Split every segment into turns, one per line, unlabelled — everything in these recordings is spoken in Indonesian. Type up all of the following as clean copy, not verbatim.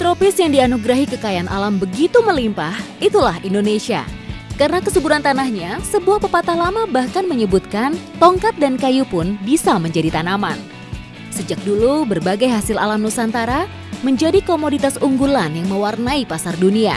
tropis yang dianugerahi kekayaan alam begitu melimpah, itulah Indonesia. Karena kesuburan tanahnya, sebuah pepatah lama bahkan menyebutkan tongkat dan kayu pun bisa menjadi tanaman. Sejak dulu, berbagai hasil alam Nusantara menjadi komoditas unggulan yang mewarnai pasar dunia.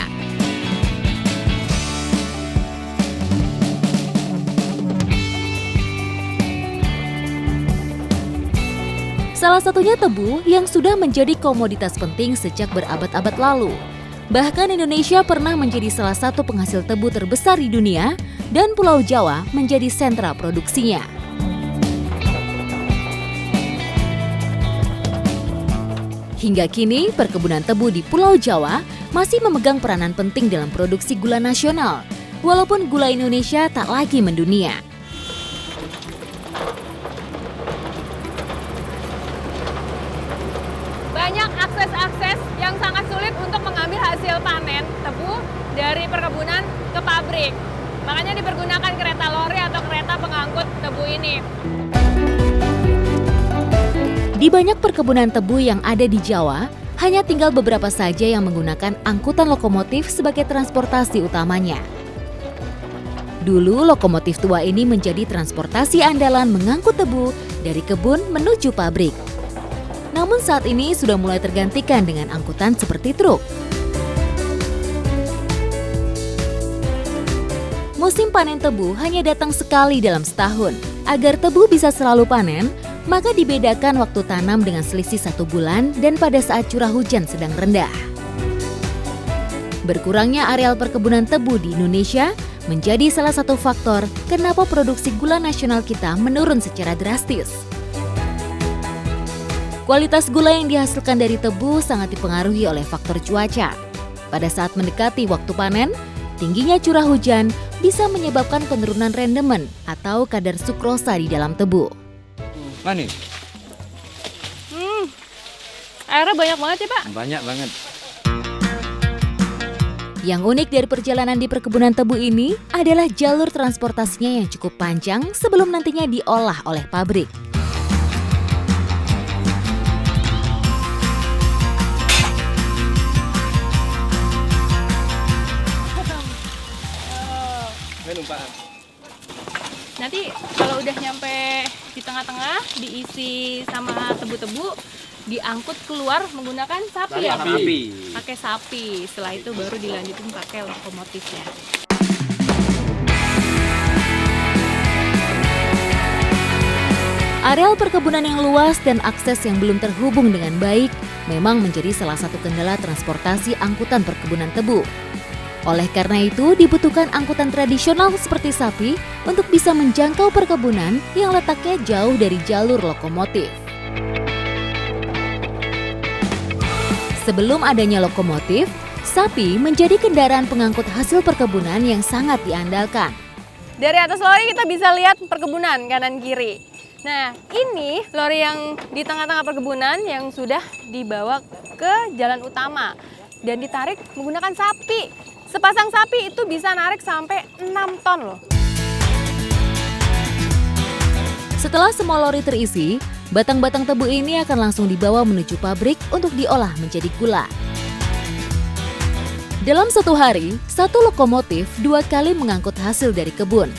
Salah satunya tebu yang sudah menjadi komoditas penting sejak berabad-abad lalu. Bahkan Indonesia pernah menjadi salah satu penghasil tebu terbesar di dunia dan Pulau Jawa menjadi sentra produksinya. Hingga kini, perkebunan tebu di Pulau Jawa masih memegang peranan penting dalam produksi gula nasional, walaupun gula Indonesia tak lagi mendunia.
Banyak akses-akses yang sangat sulit untuk mengambil hasil panen tebu dari perkebunan ke pabrik. Makanya dipergunakan kereta lori atau kereta pengangkut tebu ini.
Di banyak perkebunan tebu yang ada di Jawa, hanya tinggal beberapa saja yang menggunakan angkutan lokomotif sebagai transportasi utamanya. Dulu lokomotif tua ini menjadi transportasi andalan mengangkut tebu dari kebun menuju pabrik. Namun saat ini sudah mulai tergantikan dengan angkutan seperti truk. Musim panen tebu hanya datang sekali dalam setahun. Agar tebu bisa selalu panen, maka dibedakan waktu tanam dengan selisih 1 bulan dan pada saat curah hujan sedang rendah. Berkurangnya areal perkebunan tebu di Indonesia menjadi salah satu faktor kenapa produksi gula nasional kita menurun secara drastis. Kualitas gula yang dihasilkan dari tebu sangat dipengaruhi oleh faktor cuaca. Pada saat mendekati waktu panen, tingginya curah hujan bisa menyebabkan penurunan rendemen atau kadar sukrosa di dalam tebu.
Mana?
Airnya banyak banget ya Pak?
Banyak banget.
Yang unik dari perjalanan di perkebunan tebu ini adalah jalur transportasinya yang cukup panjang sebelum nantinya diolah oleh pabrik.
Nanti kalau udah nyampe di tengah-tengah, diisi sama tebu-tebu, diangkut keluar menggunakan sapi ya Pak? Pakai sapi. Setelah itu baru dilanjutin pakai lokomotifnya.
Areal perkebunan yang luas dan akses yang belum terhubung dengan baik memang menjadi salah satu kendala transportasi angkutan perkebunan tebu. Oleh karena itu, dibutuhkan angkutan tradisional seperti sapi untuk bisa menjangkau perkebunan yang letaknya jauh dari jalur lokomotif. Sebelum adanya lokomotif, sapi menjadi kendaraan pengangkut hasil perkebunan yang sangat diandalkan.
Dari atas lori kita bisa lihat perkebunan kanan kiri. Nah, ini lori yang di tengah-tengah perkebunan yang sudah dibawa ke jalan utama dan ditarik menggunakan sapi. Sepasang sapi itu bisa narik sampai 6 ton loh.
Setelah semua lori terisi, batang-batang tebu ini akan langsung dibawa menuju pabrik untuk diolah menjadi gula. Dalam satu hari, satu lokomotif 2 kali mengangkut hasil dari kebun.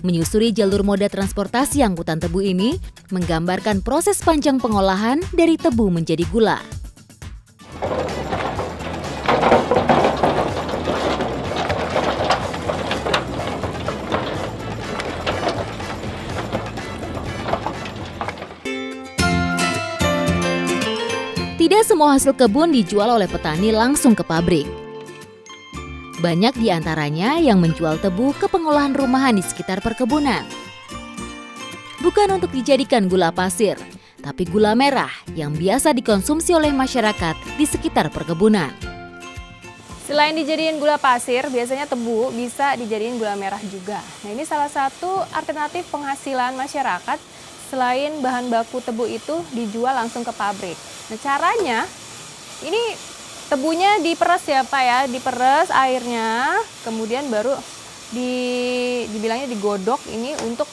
Menyusuri jalur moda transportasi angkutan tebu ini menggambarkan proses panjang pengolahan dari tebu menjadi gula. Tidak semua hasil kebun dijual oleh petani langsung ke pabrik. Banyak di antaranya yang menjual tebu ke pengolahan rumahan di sekitar perkebunan. Bukan untuk dijadikan gula pasir, tapi gula merah yang biasa dikonsumsi oleh masyarakat di sekitar perkebunan.
Selain dijadiin gula pasir, biasanya tebu bisa dijadiin gula merah juga. Nah, ini salah satu alternatif penghasilan masyarakat selain bahan baku tebu itu dijual langsung ke pabrik. Nah, caranya ini tebunya diperes ya Pak ya, diperes airnya, kemudian baru dibilangnya digodok ini untuk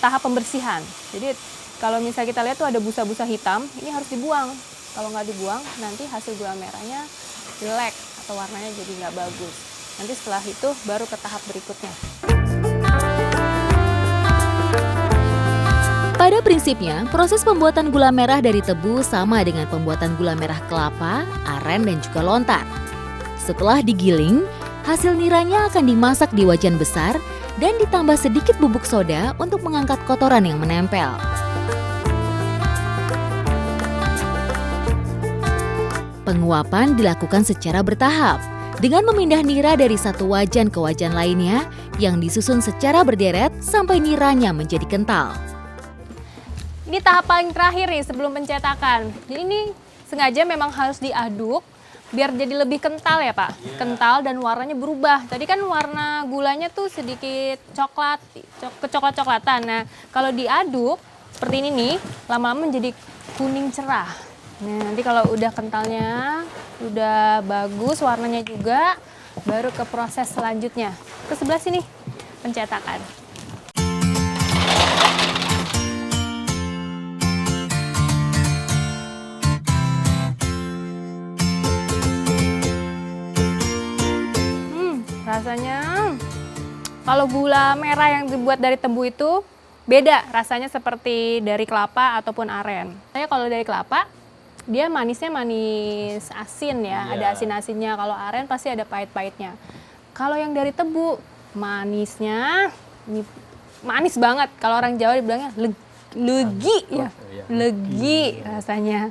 tahap pembersihan. Jadi kalau misalnya kita lihat tuh ada busa-busa hitam, ini harus dibuang Kalau nggak dibuang, nanti hasil gula merahnya jelek atau warnanya jadi nggak bagus. Nanti setelah itu baru ke tahap berikutnya.
Pada prinsipnya, proses pembuatan gula merah dari tebu sama dengan pembuatan gula merah kelapa, aren, dan juga lontar. Setelah digiling, hasil niranya akan dimasak di wajan besar dan ditambah sedikit bubuk soda untuk mengangkat kotoran yang menempel. Penguapan dilakukan secara bertahap dengan memindah nira dari satu wajan ke wajan lainnya yang disusun secara berderet sampai niranya menjadi kental.
Ini tahap paling terakhir nih sebelum pencetakan. Jadi ini sengaja memang harus diaduk biar jadi lebih kental ya Pak. Kental dan warnanya berubah. Tadi kan warna gulanya tuh sedikit coklat, kecoklat-coklatan. Nah kalau diaduk seperti ini nih, lama-lama menjadi kuning cerah. Nah nanti kalau udah kentalnya, udah bagus warnanya juga, baru ke proses selanjutnya. Ke sebelah sini, pencetakan. Rasanya kalau gula merah yang dibuat dari tebu itu beda rasanya seperti dari kelapa ataupun aren. Saya kalau dari kelapa dia manisnya manis asin ya, ada asin-asinnya. Kalau aren pasti ada pahit-pahitnya. Kalau yang dari tebu manisnya ini manis banget. Kalau orang Jawa dibilangnya legi ya, legi rasanya.